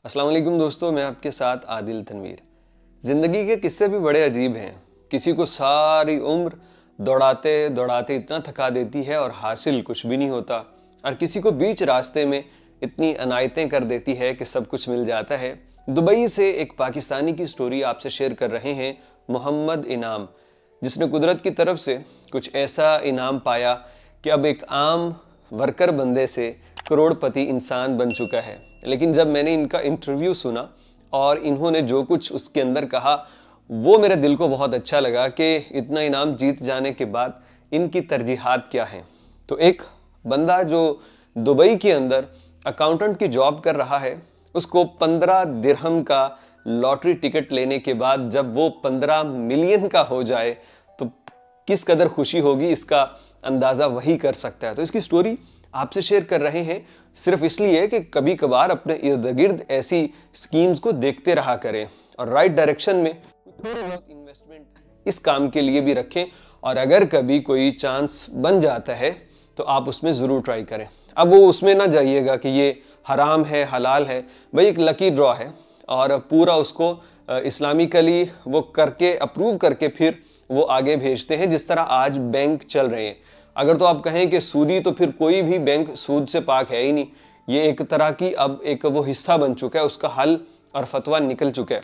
अस्सलाम वालेकुम दोस्तों, मैं आपके साथ आदिल तनवीर। ज़िंदगी के किस्से भी बड़े अजीब हैं। किसी को सारी उम्र दौड़ाते दौड़ाते इतना थका देती है और हासिल कुछ भी नहीं होता, और किसी को बीच रास्ते में इतनी अनायतें कर देती है कि सब कुछ मिल जाता है। दुबई से एक पाकिस्तानी की स्टोरी आपसे शेयर कर रहे हैं, मोहम्मद इनाम, जिसने कुदरत की तरफ से कुछ ऐसा इनाम पाया कि अब एक आम वर्कर बंदे से करोड़पति इंसान बन चुका है। लेकिन जब मैंने इनका इंटरव्यू सुना और इन्होंने जो कुछ उसके अंदर कहा, वो मेरे दिल को बहुत अच्छा लगा कि इतना इनाम जीत जाने के बाद इनकी तरजीहात क्या हैं। तो एक बंदा जो दुबई के अंदर अकाउंटेंट की जॉब कर रहा है, उसको 15 दिरहम का लॉटरी टिकट लेने के बाद जब वो 15 मिलियन का हो जाए तो किस कदर खुशी होगी, इसका अंदाज़ा वही कर सकता है। तो इसकी स्टोरी आपसे शेयर कर रहे हैं सिर्फ इसलिए कि कभी कभार अपने इर्द गिर्द ऐसी स्कीम्स को देखते रहा करें और राइट डायरेक्शन में थोड़ा बहुत इन्वेस्टमेंट इस काम के लिए भी रखें, और अगर कभी कोई चांस बन जाता है तो आप उसमें ज़रूर ट्राई करें। अब वो उसमें ना जाइएगा कि ये हराम है हलाल है, भाई एक लकी ड्रॉ है और पूरा उसको इस्लामिकली वो करके अप्रूव करके फिर वो आगे भेजते हैं, जिस तरह आज बैंक चल रहे हैं। अगर तो आप कहें कि सूदी, तो फिर कोई भी बैंक सूद से पाक है ही नहीं। ये एक तरह की अब एक वो हिस्सा बन चुका है, उसका हल और फतवा निकल चुका है।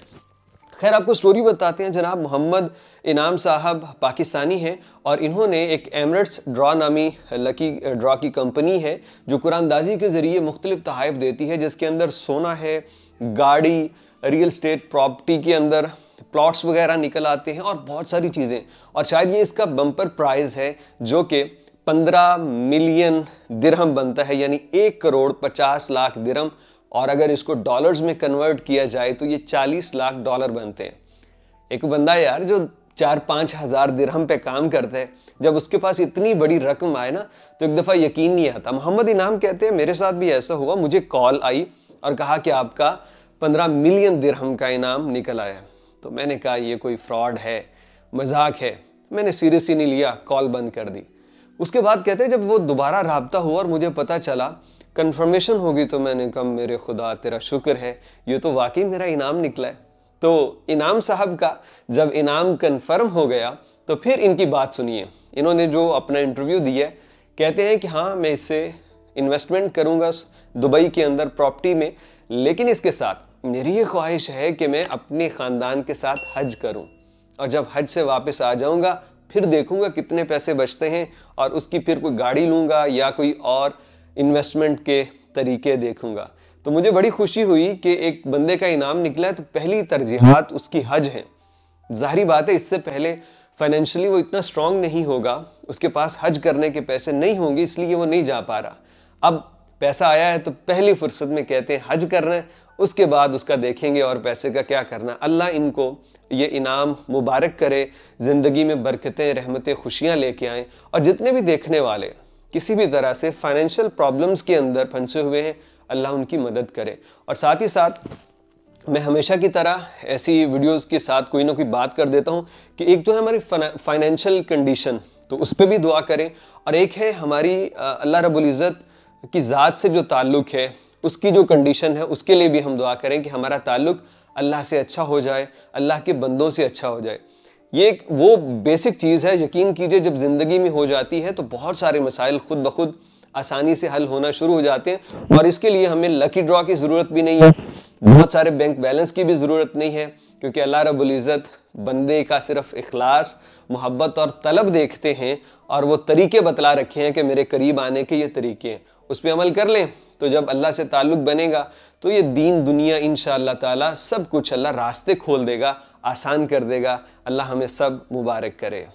खैर, आपको स्टोरी बताते हैं। जनाब मोहम्मद इनाम साहब पाकिस्तानी हैं और इन्होंने एक एमरेट्स ड्रॉ नामी लकी ड्रॉ की कंपनी है जो कुरानदाजी के ज़रिए मुख्तलिफ तोहफ़ देती है, जिसके अंदर सोना है, गाड़ी, रियल स्टेट प्रॉपर्टी के अंदर प्लॉट्स वगैरह निकल आते हैं और बहुत सारी चीज़ें। और शायद ये इसका बम्पर प्राइज़ है जो कि 15 मिलियन दिरहम बनता है, यानी 1 करोड़ 50 लाख दिरहम। और अगर इसको डॉलर्स में कन्वर्ट किया जाए तो ये 40 लाख डॉलर बनते हैं। एक बंदा यार जो 4-5 हज़ार दिरहम पे काम करता है, जब उसके पास इतनी बड़ी रकम आए ना तो एक दफ़ा यकीन नहीं आता। मोहम्मद इनाम कहते हैं मेरे साथ भी ऐसा हुआ। मुझे कॉल आई और कहा कि आपका 15 मिलियन दिरहम का इनाम निकल आया। तो मैंने कहा ये कोई फ्रॉड है, मजाक है। मैंने सीरियस ही नहीं लिया, कॉल बंद कर दी। उसके बाद कहते हैं जब वो दोबारा राब्ता हुआ और मुझे पता चला, कंफर्मेशन होगी, तो मैंने कहा मेरे खुदा तेरा शुक्र है, ये तो वाकई मेरा इनाम निकला है। तो इनाम साहब का जब इनाम कन्फर्म हो गया तो फिर इनकी बात सुनिए। इन्होंने जो अपना इंटरव्यू दिया, कहते हैं कि हाँ मैं इससे इन्वेस्टमेंट करूँगा दुबई के अंदर प्रॉपर्टी में, लेकिन इसके साथ मेरी ये ख्वाहिश है कि मैं अपने ख़ानदान के साथ हज करूं, और जब हज से वापस आ जाऊंगा फिर देखूंगा कितने पैसे बचते हैं और उसकी फिर कोई गाड़ी लूँगा या कोई और इन्वेस्टमेंट के तरीके देखूंगा। तो मुझे बड़ी खुशी हुई कि एक बंदे का इनाम निकला है, तो पहली तरजीहात उसकी हज है। ज़ाहिरी बात है इससे पहले फाइनेंशियली वो इतना स्ट्रांग नहीं होगा, उसके पास हज करने के पैसे नहीं होंगे, इसलिए वो नहीं जा पा रहा। अब पैसा आया है तो पहली फुर्सत में कहते हैं हज करना है, उसके बाद उसका देखेंगे और पैसे का क्या करना। अल्लाह इनको ये इनाम मुबारक करे, ज़िंदगी में बरकतें, रहमतें, खुशियाँ लेके आएँ, और जितने भी देखने वाले किसी भी तरह से फाइनेंशियल प्रॉब्लम्स के अंदर फंसे हुए हैं, अल्लाह उनकी मदद करे। और साथ ही साथ मैं हमेशा की तरह ऐसी वीडियोस के साथ कोई ना कोई बात कर देता हूँ कि एक तो है हमारी फाइनेंशियल कंडीशन, तो उस पर भी दुआ करें, और एक है हमारी अल्लाह रब्बुल इज़्ज़त की ज़ात से जो ताल्लुक़ है, उसकी जो कंडीशन है, उसके लिए भी हम दुआ करें कि हमारा ताल्लुक़ अल्लाह से अच्छा हो जाए, अल्लाह के बंदों से अच्छा हो जाए। ये एक वो बेसिक चीज़ है, यकीन कीजिए जब ज़िंदगी में हो जाती है तो बहुत सारे मसाइल खुद ब खुद आसानी से हल होना शुरू हो जाते हैं। और इसके लिए हमें लकी ड्रॉ की ज़रूरत भी नहीं है, बहुत सारे बैंक बैलेंस की भी ज़रूरत नहीं है, क्योंकि अल्लाह रब्बुल इज़्ज़त बंदे का सिर्फ इखलास, मोहब्बत और तलब देखते हैं, और वो तरीके बतला रखे हैं कि मेरे करीब आने के ये तरीके हैं, उस पर अमल कर लें। तो जब अल्लाह से ताल्लुक़ बनेगा तो ये दीन दुनिया इंशाअल्लाह ताला सब कुछ अल्लाह रास्ते खोल देगा, आसान कर देगा। अल्लाह हमें सब मुबारक करे।